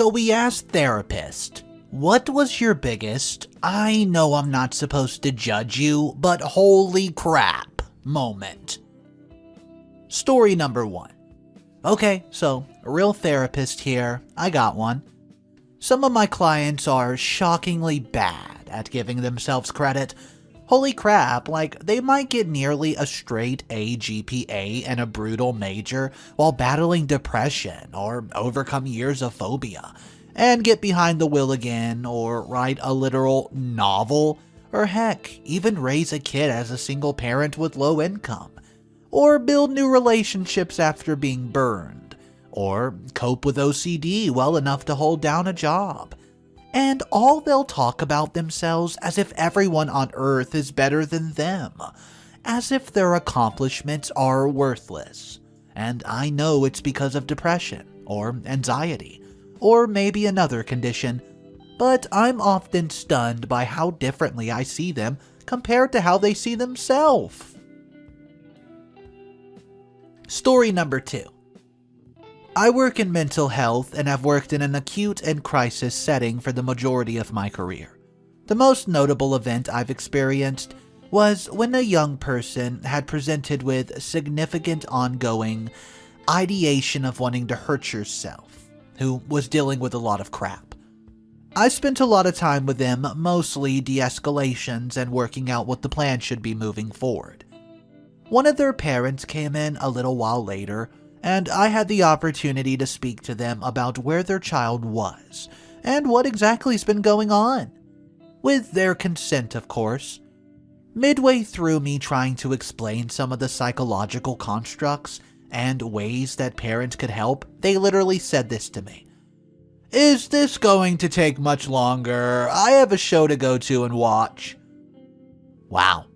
So we asked therapist, what was your biggest, I know I'm not supposed to judge you, but holy crap moment? Story number 1. Okay, so a real therapist here, I got one. Some of my clients are shockingly bad at giving themselves credit. Holy crap, like they might get nearly a straight A GPA and a brutal major while battling depression or overcome years of phobia, and get behind the wheel again or write a literal novel, or heck, even raise a kid as a single parent with low income, or build new relationships after being burned, or cope with OCD well enough to hold down a job. And all they'll talk about themselves as if everyone on earth is better than them, as if their accomplishments are worthless. And I know it's because of depression, or anxiety, or maybe another condition, but I'm often stunned by how differently I see them compared to how they see themselves. Story number 2. I work in mental health and have worked in an acute and crisis setting for the majority of my career. The most notable event I've experienced was when a young person had presented with significant ongoing ideation of wanting to hurt yourself, who was dealing with a lot of crap. I spent a lot of time with them, mostly de-escalations and working out what the plan should be moving forward. One of their parents came in a little while later, and I had the opportunity to speak to them about where their child was and what exactly's been going on. With their consent, of course. Midway through me trying to explain some of the psychological constructs and ways that parents could help, they literally said this to me. "Is this going to take much longer? I have a show to go to and watch." Wow.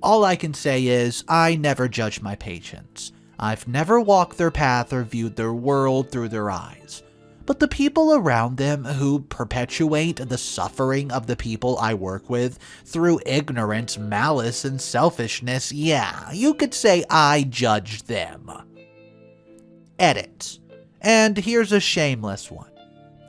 All I can say is I never judge my patients. I've never walked their path or viewed their world through their eyes. But the people around them who perpetuate the suffering of the people I work with through ignorance, malice, and selfishness, yeah, you could say I judge them. Edit. And here's a shameless one.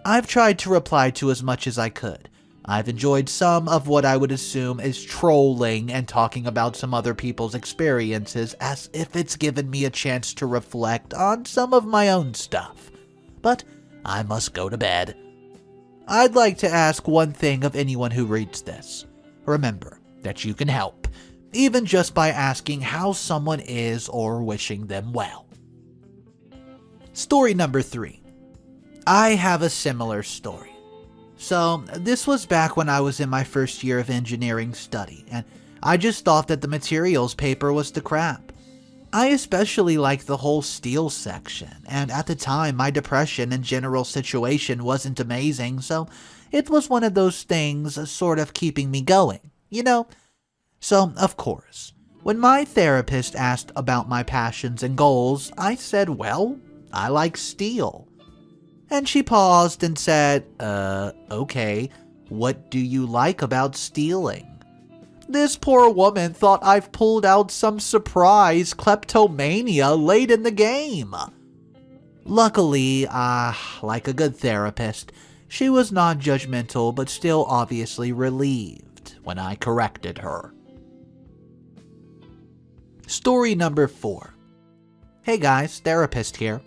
I've tried to reply to as much as I could. I've enjoyed some of what I would assume is trolling and talking about some other people's experiences as if it's given me a chance to reflect on some of my own stuff. But I must go to bed. I'd like to ask one thing of anyone who reads this. Remember that you can help, even just by asking how someone is or wishing them well. Story number 3. I have a similar story. So, this was back when I was in my first year of engineering study, and I just thought that the materials paper was the crap. I especially liked the whole steel section, and at the time my depression and general situation wasn't amazing, so it was one of those things sort of keeping me going, you know? So, of course, when my therapist asked about my passions and goals, I said, well, I like steel. And she paused and said, okay, what do you like about stealing? This poor woman thought I've pulled out some surprise kleptomania late in the game. Luckily, like a good therapist, she was non-judgmental but still obviously relieved when I corrected her. Story number 4. Hey guys, therapist here.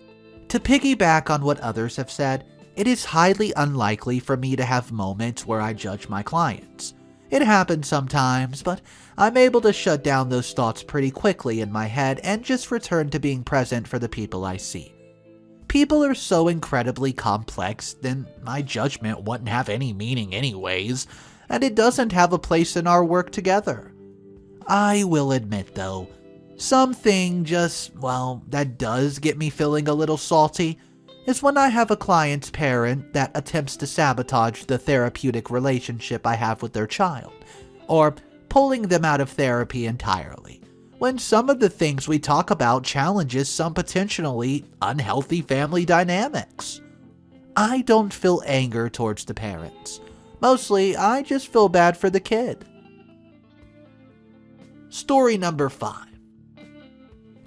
To piggyback on what others have said, it is highly unlikely for me to have moments where I judge my clients. It happens sometimes, but I'm able to shut down those thoughts pretty quickly in my head and just return to being present for the people I see. People are so incredibly complex, then my judgment wouldn't have any meaning anyways, and it doesn't have a place in our work together. I will admit though, something that does get me feeling a little salty is when I have a client's parent that attempts to sabotage the therapeutic relationship I have with their child, or pulling them out of therapy entirely, when some of the things we talk about challenges some potentially unhealthy family dynamics. I don't feel anger towards the parents. Mostly, I just feel bad for the kid. Story number 5.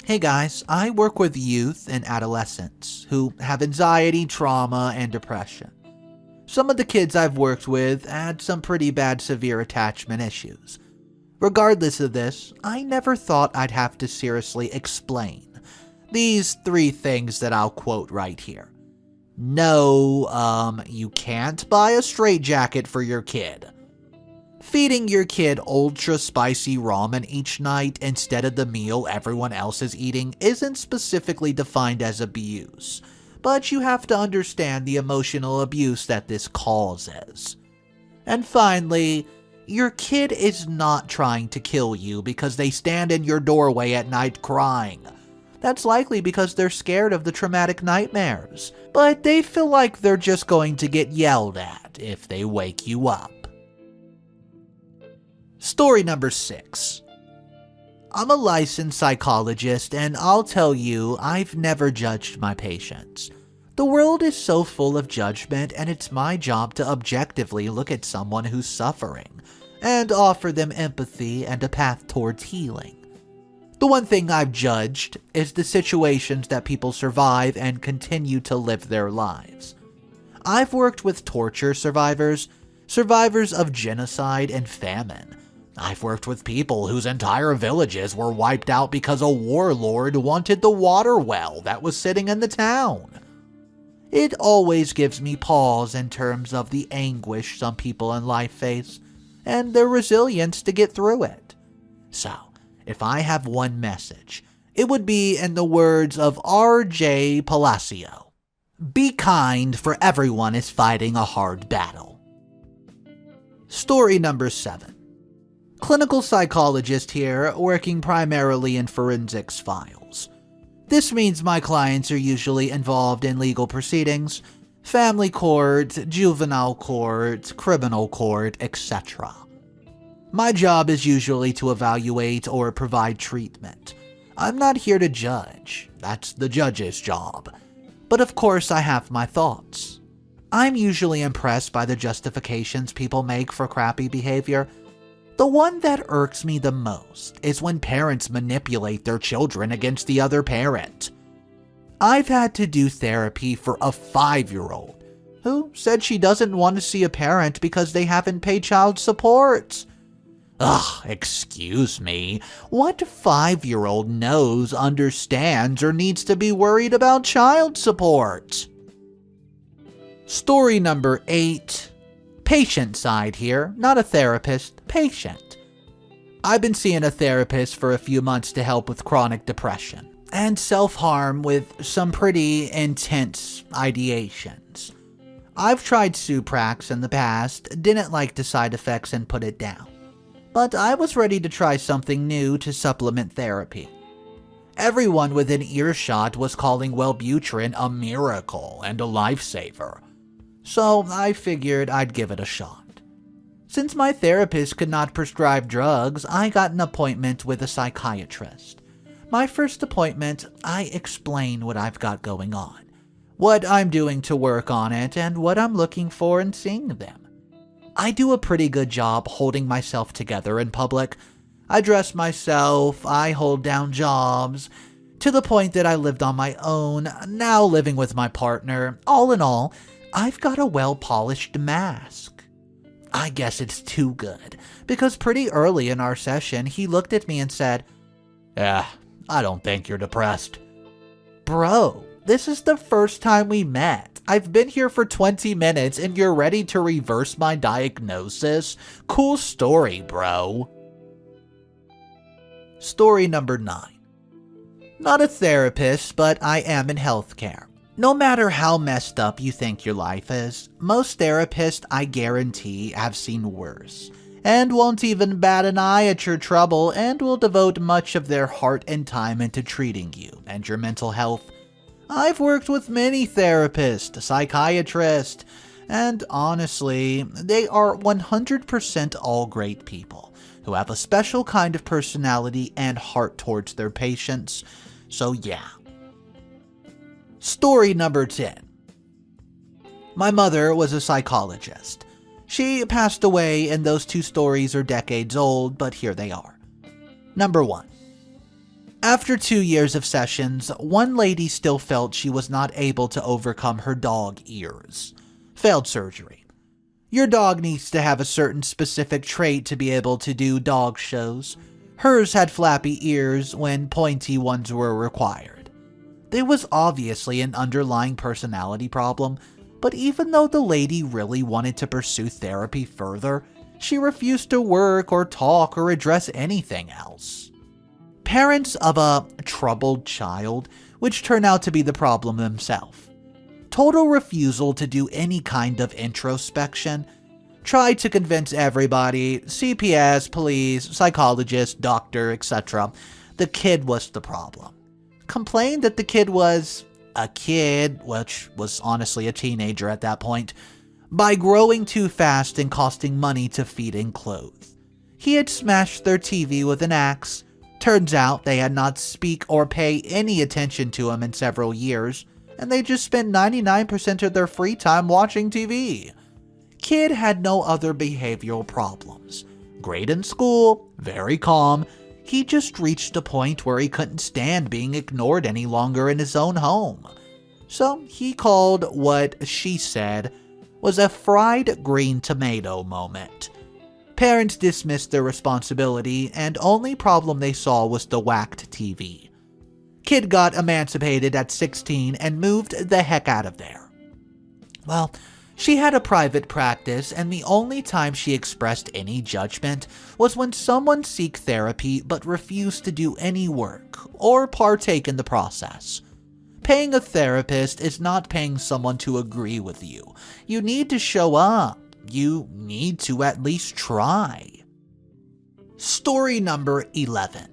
Hey guys, I work with youth and adolescents who have anxiety, trauma, and depression. Some of the kids I've worked with had some pretty bad severe attachment issues. Regardless of this, I never thought I'd have to seriously explain these 3 things that I'll quote right here. No, you can't buy a straitjacket for your kid. Feeding your kid ultra spicy ramen each night instead of the meal everyone else is eating isn't specifically defined as abuse, but you have to understand the emotional abuse that this causes. And finally, your kid is not trying to kill you because they stand in your doorway at night crying. That's likely because they're scared of the traumatic nightmares, but they feel like they're just going to get yelled at if they wake you up. Story number 6. I'm a licensed psychologist, and I'll tell you, I've never judged my patients. The world is so full of judgment, and it's my job to objectively look at someone who's suffering and offer them empathy and a path towards healing. The one thing I've judged is the situations that people survive and continue to live their lives. I've worked with torture survivors, survivors of genocide and famine. I've worked with people whose entire villages were wiped out because a warlord wanted the water well that was sitting in the town. It always gives me pause in terms of the anguish some people in life face and their resilience to get through it. So, if I have one message, it would be in the words of R.J. Palacio. Be kind, for everyone is fighting a hard battle. Story number 7. Clinical psychologist here, working primarily in forensics files. This means my clients are usually involved in legal proceedings, family court, juvenile court, criminal court, etc. My job is usually to evaluate or provide treatment. I'm not here to judge. That's the judge's job. But of course I have my thoughts. I'm usually impressed by the justifications people make for crappy behavior. The one that irks me the most is when parents manipulate their children against the other parent. I've had to do therapy for a 5-year-old who said she doesn't want to see a parent because they haven't paid child support. Ugh, excuse me. What 5-year-old knows, understands, or needs to be worried about child support? Story number 8. Patient side here, not a therapist, patient. I've been seeing a therapist for a few months to help with chronic depression and self-harm with some pretty intense ideations. I've tried Suprax in the past, didn't like the side effects and put it down. But I was ready to try something new to supplement therapy. Everyone within earshot was calling Wellbutrin a miracle and a lifesaver. So I figured I'd give it a shot. Since my therapist could not prescribe drugs, I got an appointment with a psychiatrist. My first appointment, I explain what I've got going on, what I'm doing to work on it, and what I'm looking for in seeing them. I do a pretty good job holding myself together in public. I dress myself, I hold down jobs, to the point that I lived on my own, now living with my partner. All in all, I've got a well-polished mask. I guess it's too good, because pretty early in our session, he looked at me and said, I don't think you're depressed. Bro, this is the first time we met. I've been here for 20 minutes and you're ready to reverse my diagnosis? Cool story, bro. Story number 9. Not a therapist, but I am in healthcare. No matter how messed up you think your life is, most therapists, I guarantee, have seen worse, and won't even bat an eye at your trouble and will devote much of their heart and time into treating you and your mental health. I've worked with many therapists, psychiatrists, and honestly, they are 100% all great people who have a special kind of personality and heart towards their patients, so yeah. Story number 10. My mother was a psychologist. She passed away and those 2 stories are decades old, but here they are. Number 1. After 2 years of sessions, one lady still felt she was not able to overcome her dog ears. Failed surgery. Your dog needs to have a certain specific trait to be able to do dog shows. Hers had flappy ears when pointy ones were required. There was obviously an underlying personality problem, but even though the lady really wanted to pursue therapy further, she refused to work or talk or address anything else. Parents of a troubled child, which turned out to be the problem themselves. Total refusal to do any kind of introspection. Tried to convince everybody, CPS, police, psychologist, doctor, etc., the kid was the problem. Complained that the kid was a kid, which was honestly a teenager at that point, by growing too fast and costing money to feed and clothe. He had smashed their TV with an axe. Turns out they had not speak or pay any attention to him in several years, and they just spent 99% of their free time watching TV. Kid had no other behavioral problems. Great in school, very calm. He just reached a point where he couldn't stand being ignored any longer in his own home. So he called what she said was a fried green tomato moment. Parents dismissed their responsibility, and only problem they saw was the whacked TV. Kid got emancipated at 16 and moved the heck out of there. Well, she had a private practice, and the only time she expressed any judgment was when someone sought therapy but refused to do any work or partake in the process. Paying a therapist is not paying someone to agree with you. You need to show up. You need to at least try. Story number 11.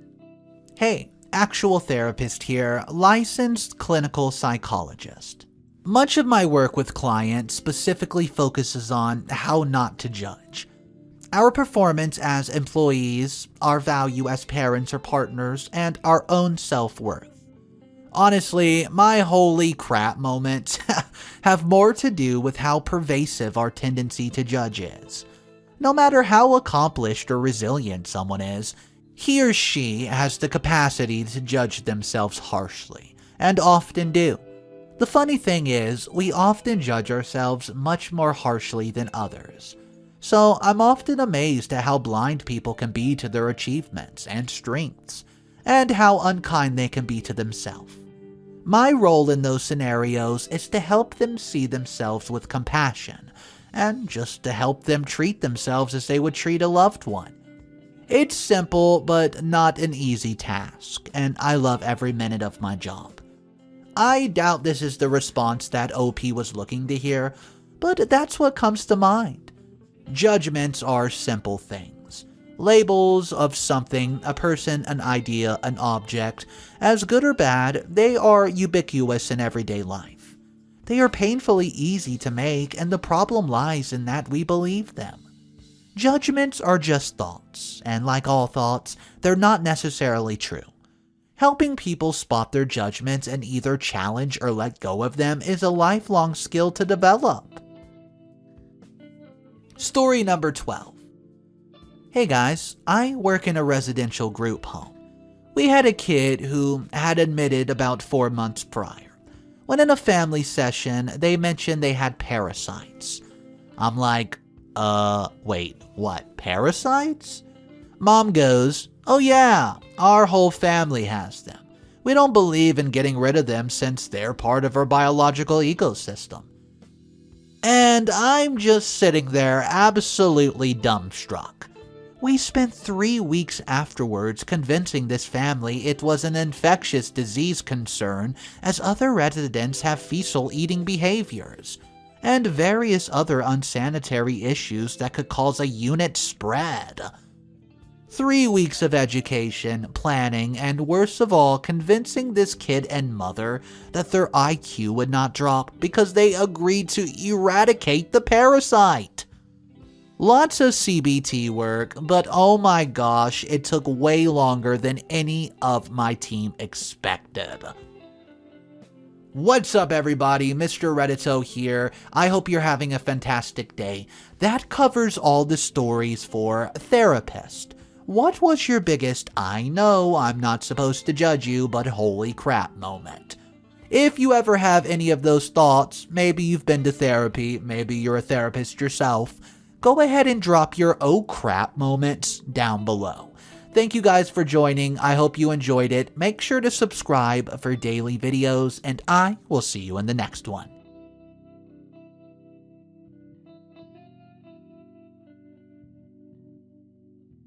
Hey, actual therapist here, licensed clinical psychologist. Much of my work with clients specifically focuses on how not to judge. Our performance as employees, our value as parents or partners, and our own self-worth. Honestly, my holy crap moments have more to do with how pervasive our tendency to judge is. No matter how accomplished or resilient someone is, he or she has the capacity to judge themselves harshly, and often do. The funny thing is, we often judge ourselves much more harshly than others. So I'm often amazed at how blind people can be to their achievements and strengths, and how unkind they can be to themselves. My role in those scenarios is to help them see themselves with compassion, and just to help them treat themselves as they would treat a loved one. It's simple, but not an easy task, and I love every minute of my job. I doubt this is the response that OP was looking to hear, but that's what comes to mind. Judgments are simple things. Labels of something, a person, an idea, an object. As good or bad, they are ubiquitous in everyday life. They are painfully easy to make, and the problem lies in that we believe them. Judgments are just thoughts, and like all thoughts, they're not necessarily true. Helping people spot their judgments and either challenge or let go of them is a lifelong skill to develop. Story number 12. Hey guys, I work in a residential group home. We had a kid who had admitted about 4 months prior. When in a family session, they mentioned they had parasites. I'm like, wait, what, parasites? Mom goes, oh yeah, our whole family has them. We don't believe in getting rid of them since they're part of our biological ecosystem. And I'm just sitting there absolutely dumbstruck. We spent 3 weeks afterwards convincing this family it was an infectious disease concern, as other residents have fecal eating behaviors, and various other unsanitary issues that could cause a unit spread. 3 weeks of education, planning, and worst of all, convincing this kid and mother that their IQ would not drop because they agreed to eradicate the parasite. Lots of CBT work, but oh my gosh, it took way longer than any of my team expected. What's up everybody, Mr. Reddito here. I hope you're having a fantastic day. That covers all the stories for Therapist. What was your biggest "I know I'm not supposed to judge you, but holy crap" moment? If you ever have any of those thoughts, maybe you've been to therapy, maybe you're a therapist yourself, go ahead and drop your "oh crap" moments down below. Thank you guys for joining. I hope you enjoyed it. Make sure to subscribe for daily videos, and I will see you in the next one.